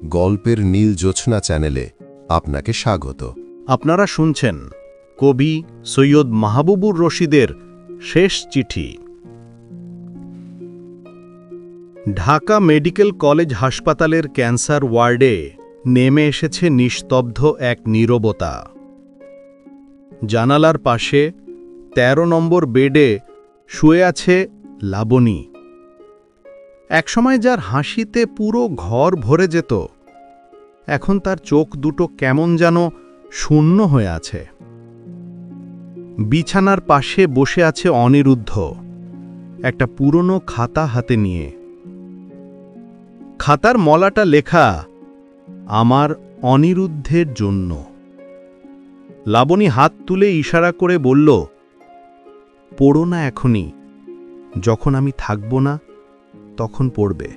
গল্পের নীল জ্যোৎস্না চ্যানেলে আপনাকে স্বাগত। আপনারা শুনছেন কবি সৈয়দ মাহবুবুর রশিদের শেষ চিঠি। ঢাকা মেডিকেল কলেজ হাসপাতালের ক্যান্সার ওয়ার্ডে নেমে এসেছে নিস্তব্ধ এক নীরবতা। জানালার পাশে ১৩ নম্বর বেডে শুয়ে আছে লাবণী। একসময় যার হাসিতে পুরো ঘর ভরে যেত, এখন তার চোখ দুটো কেমন যেন শূন্য হয়ে আছে। বিছানার পাশে বসে আছে অনিরুদ্ধ, একটা পুরনো খাতা হাতে নিয়ে। খাতার মলাটা লেখা আমার অনিরুদ্ধের জন্য। লাবণী হাত তুলে ইশারা করে বলল, পড়ো না এখনই, যখন আমি থাকব না তখন পড়বে।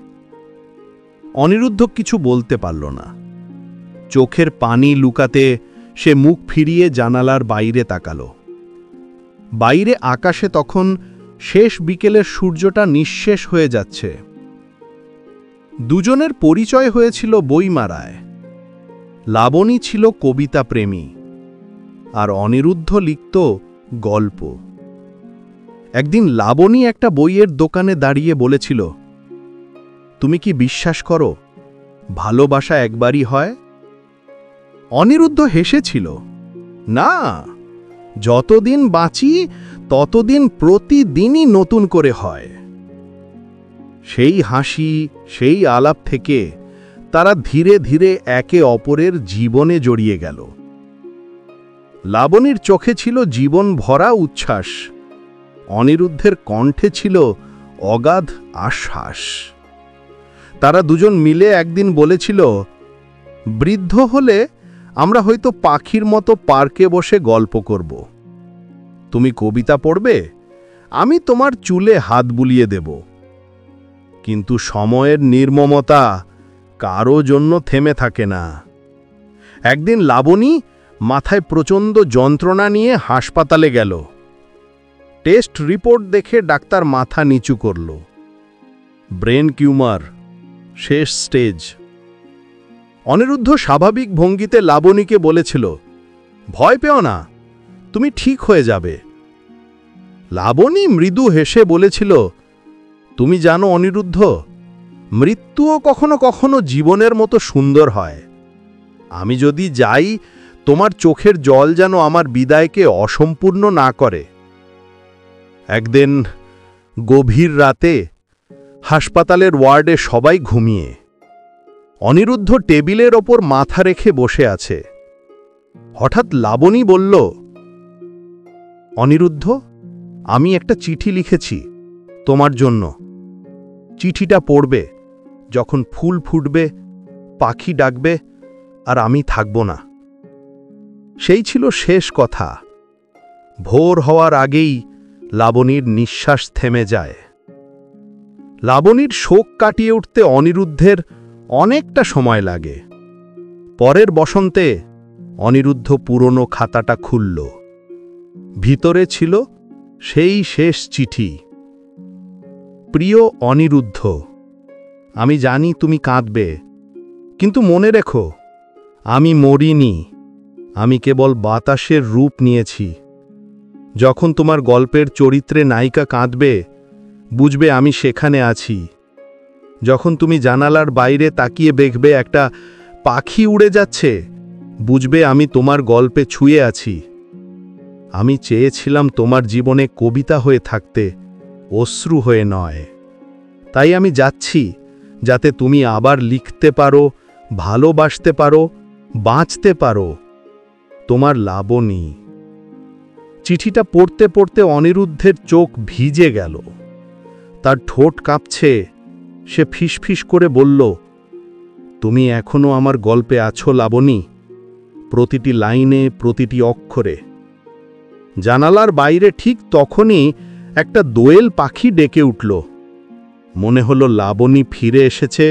অনিরুদ্ধ কিছু বলতে পারল না। চোখের পানি লুকাতে সে মুখ ফিরিয়ে জানালার বাইরে তাকালো। বাইরে আকাশে তখন শেষ বিকেলের সূর্যটা নিঃশেষ হয়ে যাচ্ছে। দুজনের পরিচয় হয়েছিল বইমারায়। লাবণী ছিল কবিতা প্রেমী, আর অনিরুদ্ধ লিখত গল্প। একদিন লাবণী একটা বইয়ের দোকানে দাঁড়িয়ে বলেছিল, তুমি কি বিশ্বাস করো ভালোবাসা একবারই হয়? অনিরুদ্ধ হেসেছিল, না, যতদিন বাঁচি ততদিন প্রতিদিনই নতুন করে হয়। সেই হাসি, সেই আলাপ থেকে তারা ধীরে ধীরে একে অপরের জীবনে জড়িয়ে গেল। লাবণীর চোখে ছিল জীবন ভরা উচ্ছ্বাস, অনিরুদ্ধের কণ্ঠে ছিল অগাধ আশ্বাস। তারা দুজন মিলে একদিন বলেছিল, বৃদ্ধ হলে আমরা হয়তো পাখির মতো পার্কে বসে গল্প করব। তুমি কবিতা পড়বে, আমি তোমার চুলে হাত বুলিয়ে দেব। কিন্তু সময়ের নির্মমতা কারো জন্য থেমে থাকে না। একদিন লাবণী মাথায় প্রচণ্ড যন্ত্রণা নিয়ে হাসপাতালে গেল। টেস্ট রিপোর্ট দেখে ডাক্তার মাথা নিচু করল। ব্রেন টিউমার, শেষ স্টেজ। অনিরুদ্ধ স্বাভাবিক ভঙ্গিতে লাবণীকে বলেছিল, ভয় পেও না, তুমি ঠিক হয়ে যাবে। লাবণী মৃদু হেসে বলেছিল, তুমি জানো অনিরুদ্ধ, মৃত্যুও কখনো কখনো জীবনের মতো সুন্দর হয়। আমি যদি যাই, তোমার চোখের জল যেন আমার বিদায়কে অসম্পূর্ণ না করে। একদিন গভীর রাতে হাসপাতালের ওয়ার্ডে সবাই ঘুমিয়ে। অনিরুদ্ধ টেবিলের ওপর মাথা রেখে বসে আছে। হঠাৎ লাবণী বলল, অনিরুদ্ধ, আমি একটা চিঠি লিখেছি তোমার জন্য। চিঠিটা পড়বে যখন ফুল ফুটবে, পাখি ডাকবে, আর আমি থাকব না। সেই ছিল শেষ কথা। ভোর হওয়ার আগেই লাবণীর নিঃশ্বাস থেমে যায়। লাবণীর শোক কাটিয়ে উঠতে অনিরুদ্ধের অনেকটা সময় লাগে। পরের বসন্তে অনিরুদ্ধ পুরনো খাতাটা খুলল। ভিতরে ছিল সেই শেষ চিঠি। প্রিয় অনিরুদ্ধ, আমি জানি তুমি কাঁদবে, কিন্তু মনে রেখো, আমি মরিনি, আমি কেবল বাতাসের রূপ নিয়েছি। যখন তোমার গল্পের চরিত্রে নায়িকা কাঁদবে, বুঝবে আমি সেখানে আছি। যখন তুমি জানালার বাইরে তাকিয়ে দেখবে একটা পাখি উড়ে যাচ্ছে, বুঝবে আমি তোমার গল্পে ছুঁয়ে আছি। আমি চেয়েছিলাম তোমার জীবনে কবিতা হয়ে থাকতে, অশ্রু হয়ে নয়। তাই আমি যাচ্ছি, যাতে তুমি আবার লিখতে পারো, ভালোবাসতে পারো, বাঁচতে পারো। তোমার লাবণী। চিঠিটা পড়তে পড়তে অনিরুদ্ধের চোখ ভিজে গেল। তার ঠোঁট কাঁপছে। সে ফিসফিস করে বলল, তুমি এখনো আমার গল্পে আছো লাবণী, প্রতিটি লাইনে, প্রতিটি অক্ষরে। জানালার বাইরে ঠিক তখনই একটা দোয়েল পাখি ডেকে উঠল। মনে হলো লাবণী ফিরে এসেছে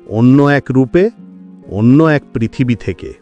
অন্য এক রূপে, অন্য এক পৃথিবী থেকে।